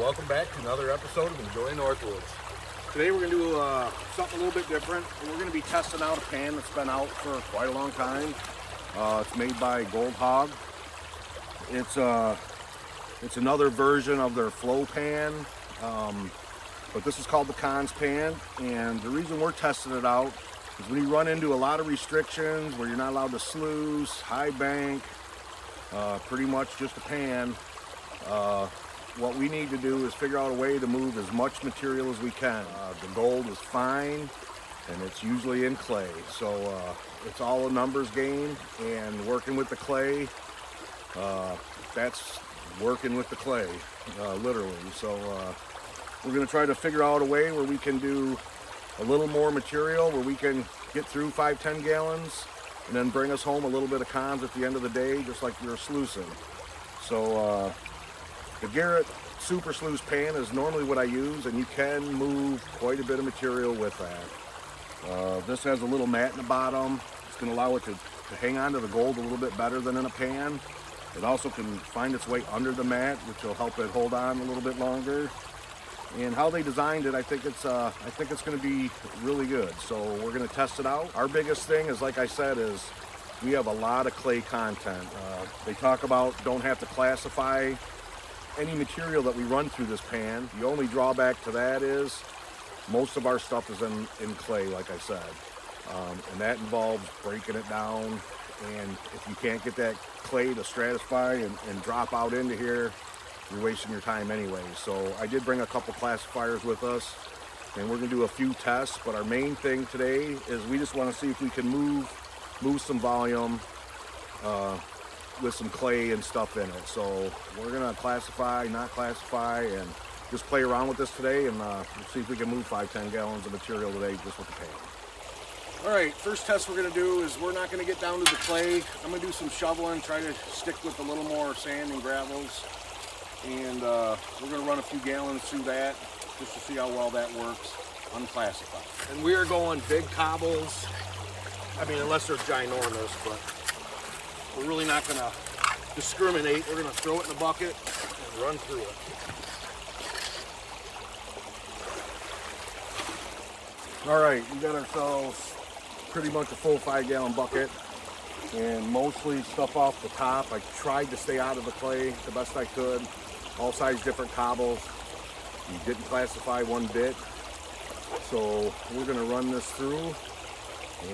welcome back to another episode of Enjoy Northwoods. Today we're going to do something a little bit different. We're going to be testing out a pan that's been out for quite a long time. It's made by Gold Hog. It's another version of their flow pan, but this is called the Cons pan. And the reason we're testing it out is when you run into a lot of restrictions where you're not allowed to sluice, high bank, pretty much just a pan. What we need to do is figure out a way to move as much material as we can. The gold is fine, and it's usually in clay, so it's all a numbers game, and working with the clay, that's working with the clay, literally. So we're going to try to figure out a way where we can do a little more material, where we can get through 5-10 gallons, and then bring us home a little bit of cons at the end of the day, just like you're sluicing. So the Garrett Super Sluice pan is normally what I use, and you can move quite a bit of material with that. This has a little mat in the bottom. It's going to allow it to hang on to the gold a little bit better than in a pan. It also can find its way under the mat, which will help it hold on a little bit longer. And how they designed it, I think it's going to be really good. So we're going to test it out. Our biggest thing is, like I said, is we have a lot of clay content. They talk about don't have to classify any material that we run through this pan. The only drawback to that is most of our stuff is in clay, like I said. And that involves breaking it down. And if you can't get that clay to stratify and drop out into here, you're wasting your time anyway. So I did bring a couple classifiers with us, and we're gonna do a few tests, but our main thing today is we just wanna see if we can move some volume with some clay and stuff in it. So we're gonna classify, not classify, and just play around with this today, and we'll see if we can move 5-10 gallons of material today just with the pan. All right, first test we're gonna do is we're not gonna get down to the clay. I'm gonna do some shoveling, try to stick with a little more sand and gravels, and we're gonna run a few gallons through that just to see how well that works, unclassified. And we are going big cobbles. I mean, unless they're ginormous, but we're really not gonna discriminate. We're gonna throw it in the bucket and run through it. All right, we got ourselves pretty much a full 5-gallon bucket, and mostly stuff off the top. I tried to stay out of the clay the best I could. All size different cobbles. We didn't classify one bit. So we're gonna run this through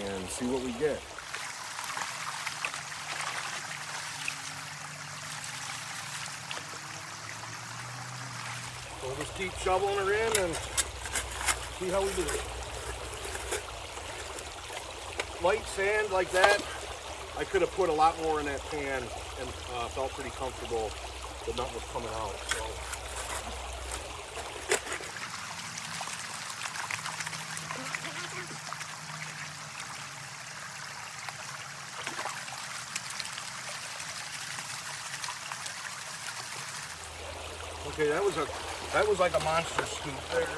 and see what we get. So we'll just keep shoveling her in and see how we do it. Light sand like that, I could have put a lot more in that pan and felt pretty comfortable that nothing was coming out. So. Okay, that was like a monster scoop there.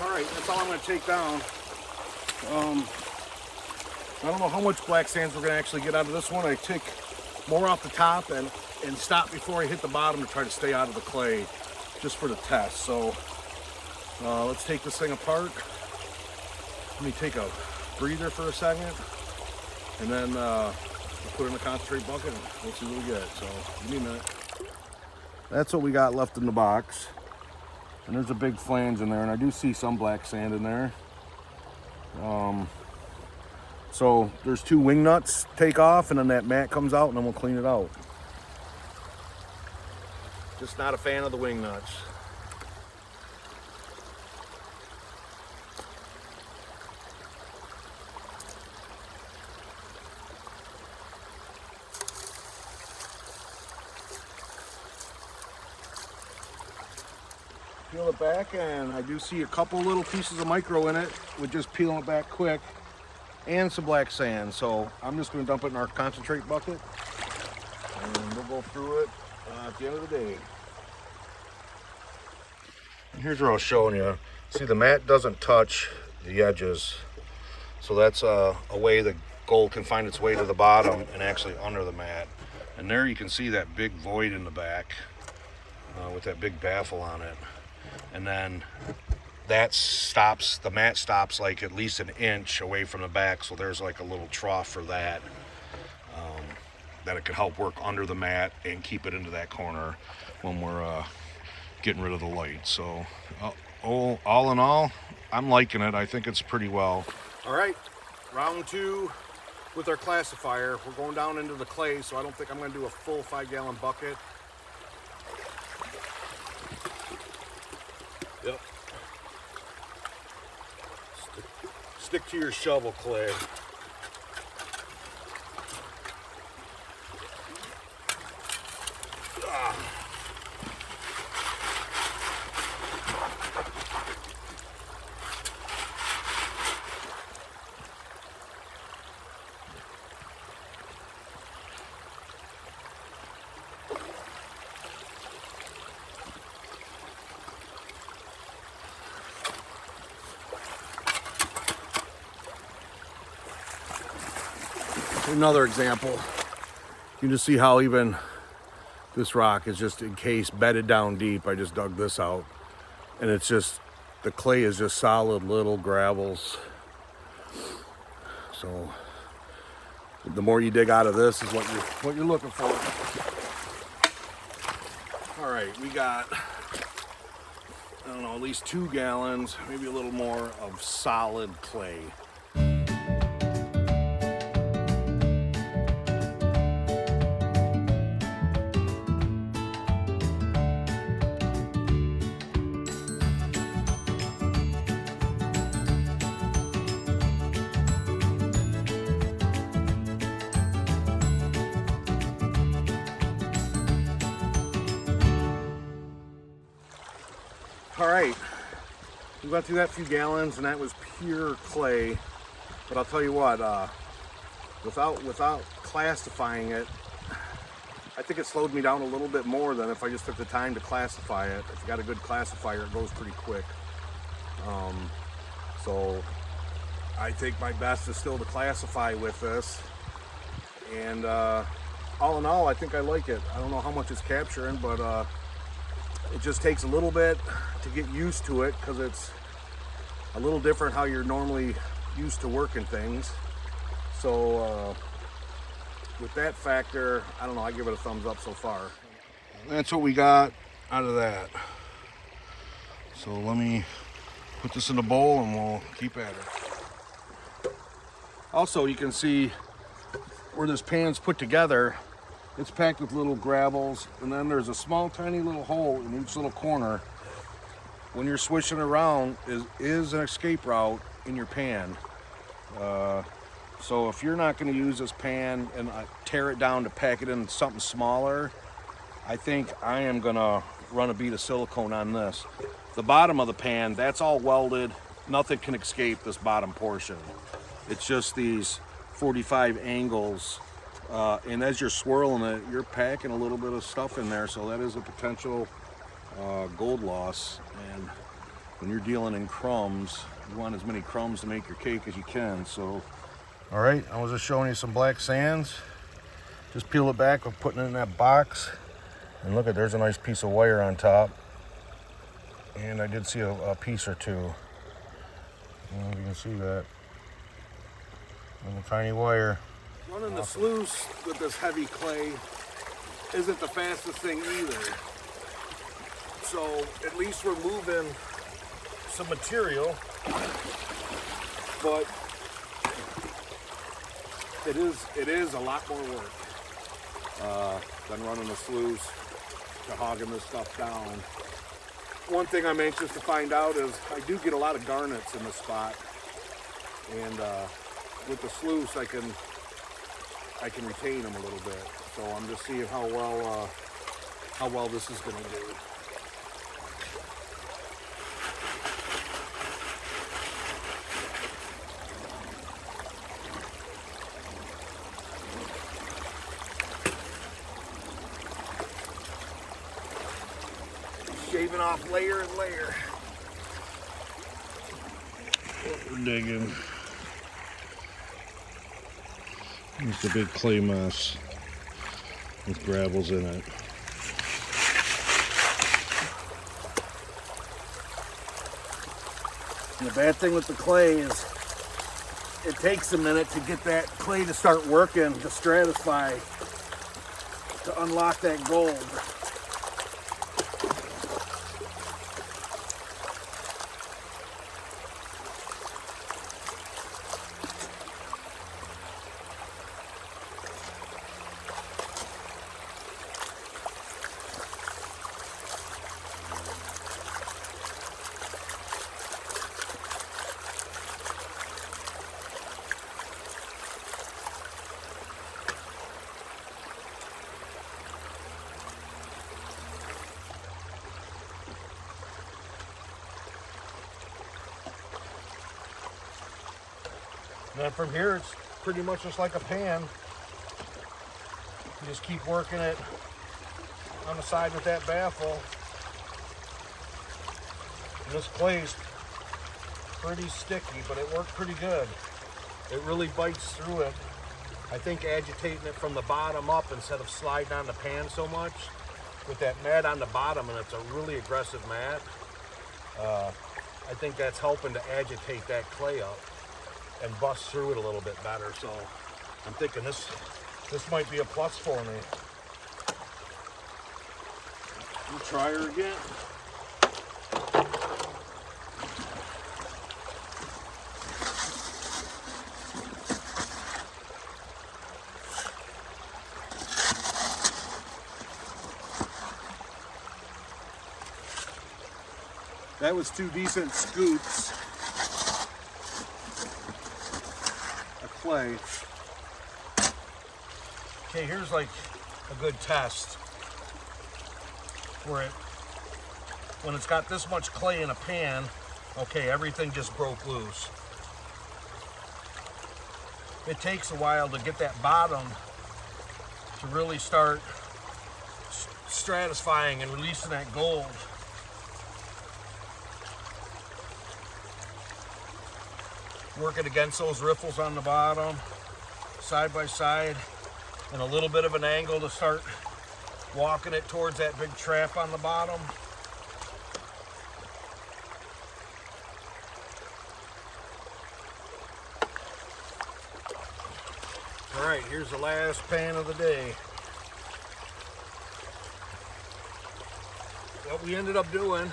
All right, that's all I'm going to take down. I don't know how much black sands we're going to actually get out of this one. I take more off the top and stop before I hit the bottom to try to stay out of the clay, just for the test. So let's take this thing apart. Let me take a breather for a second, and then we'll put it in a concentrate bucket and we'll see what we get. So give me a minute. That's what we got left in the box. And there's a big flange in there, and I do see some black sand in there. So there's 2 wing nuts take off, and then that mat comes out, and then we'll clean it out. Just not a fan of the wing nuts. Peel it back, and I do see a couple little pieces of micro in it with just peeling it back quick, and some black sand. So I'm just going to dump it in our concentrate bucket, and we'll go through it at the end of the day. And here's where I was showing you. See, the mat doesn't touch the edges, so that's a way the gold can find its way to the bottom and actually under the mat. And there you can see that big void in the back with that big baffle on it. And then that stops, the mat stops like at least an inch away from the back, so there's like a little trough for that, that it could help work under the mat and keep it into that corner when we're getting rid of the light. So all in all, I'm liking it. I think it's pretty well. All right, round 2 with our classifier. We're going down into the clay, so I don't think I'm going to do a full 5-gallon bucket. Yep. Stick to your shovel, clay. Another example, you can just see how even this rock is just encased, bedded down deep. I just dug this out, and it's just, the clay is just solid little gravels. So the more you dig out of this is what you're looking for. All right, we got, I don't know, at least 2 gallons, maybe a little more, of solid clay. All right, we went through that few gallons, and that was pure clay. But I'll tell you what, without classifying it, I think it slowed me down a little bit more than if I just took the time to classify it. If you got a good classifier, it goes pretty quick. So I think my best is still to classify with this. And all in all, I think I like it. I don't know how much it's capturing, but it just takes a little bit to get used to it, because it's a little different how you're normally used to working things. So with that factor, I don't know, I give it a thumbs up so far. That's what we got out of that. So let me put this in a bowl and we'll keep at it. Also, you can see where this pan's put together. It's packed with little gravels, and then there's a small tiny little hole in each little corner. When you're swishing around is an escape route in your pan. So if you're not going to use this pan and tear it down to pack it in something smaller, I think I am going to run a bead of silicone on this. The bottom of the pan, that's all welded. Nothing can escape this bottom portion. It's just these 45 angles. And as you're swirling it, you're packing a little bit of stuff in there, so that is a potential gold loss. And when you're dealing in crumbs, you want as many crumbs to make your cake as you can. So, all right, I was just showing you some black sands. Just peel it back with putting it in that box, and look at, there's a nice piece of wire on top. And I did see a piece or two. I don't know if you can see that. Little tiny wire. Running the sluice with this heavy clay isn't the fastest thing either. So at least we're moving some material, but it is a lot more work than running the sluice to hogging this stuff down. One thing I'm anxious to find out is I do get a lot of garnets in this spot, and with the sluice I can retain them a little bit. So I'm just seeing how well this is going to do. coming off layer and layer. What we're digging. It's a big clay mess with gravels in it. And the bad thing with the clay is it takes a minute to get that clay to start working, to stratify, to unlock that gold. And then from here, it's pretty much just like a pan. You just keep working it on the side with that baffle. And this clay's pretty sticky, but it worked pretty good. It really bites through it. I think agitating it from the bottom up instead of sliding on the pan so much, with that mat on the bottom, and it's a really aggressive mat, I think that's helping to agitate that clay up and bust through it a little bit better. So I'm thinking this might be a plus for me. We'll try her again. That was 2 decent scoops of clay. Okay, here's like a good test where when it's got this much clay in a pan, okay, everything just broke loose. It takes a while to get that bottom to really start stratifying and releasing that gold. Work it against those riffles on the bottom, side by side, and a little bit of an angle to start walking it towards that big trap on the bottom. All right, here's the last pan of the day. What we ended up doing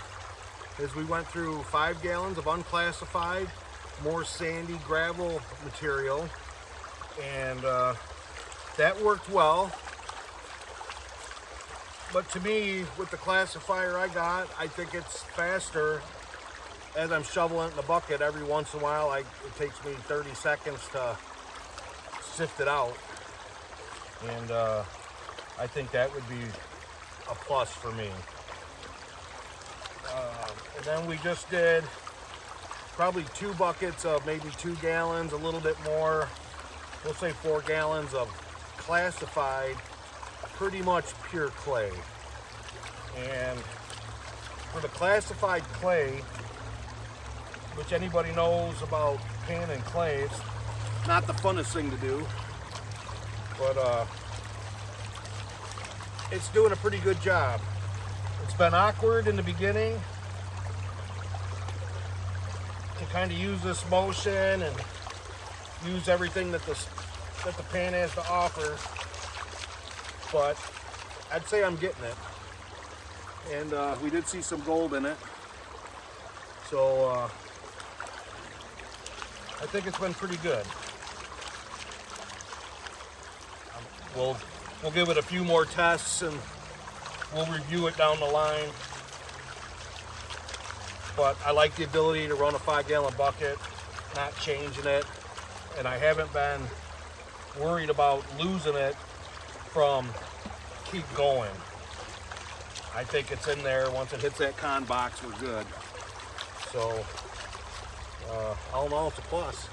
is we went through 5 gallons of unclassified, more sandy gravel material, and that worked well. But to me, with the classifier I got, I think it's faster. As I'm shoveling it in the bucket, every once in a while, it takes me 30 seconds to sift it out, and I think that would be a plus for me. And then we just did probably 2 buckets of maybe 2 gallons, a little bit more, we'll say 4 gallons of classified, pretty much pure clay. And for the classified clay, which anybody knows about panning clay, it's not the funnest thing to do, but it's doing a pretty good job. It's been awkward in the beginning to kind of use this motion and use everything that the pan has to offer, but I'd say I'm getting it. And we did see some gold in it, so I think it's been pretty good. We'll give it a few more tests and we'll review it down the line. But I like the ability to run a 5-gallon bucket, not changing it, and I haven't been worried about losing it from keep going. I think it's in there. Once it hits that con box, we're good. So all in all, it's a plus.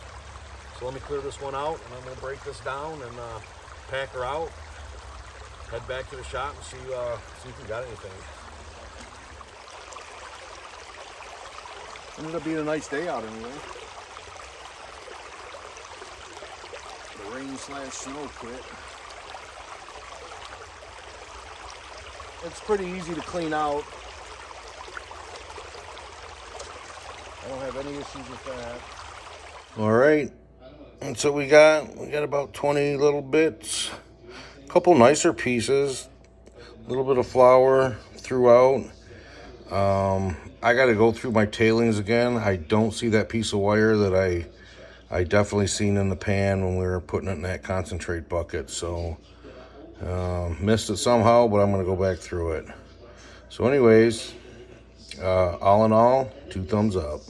So let me clear this one out, and then we'll break this down and pack her out, head back to the shop and see if we got anything. Ended up being a nice day out anyway. The rain/snow quit. It's pretty easy to clean out. I don't have any issues with that. All right. And so we got about 20 little bits. A couple nicer pieces. A little bit of flour throughout. I got to go through my tailings again. I don't see that piece of wire that I definitely seen in the pan when we were putting it in that concentrate bucket. So missed it somehow, but I'm going to go back through it. So anyways, all in all, 2 thumbs up.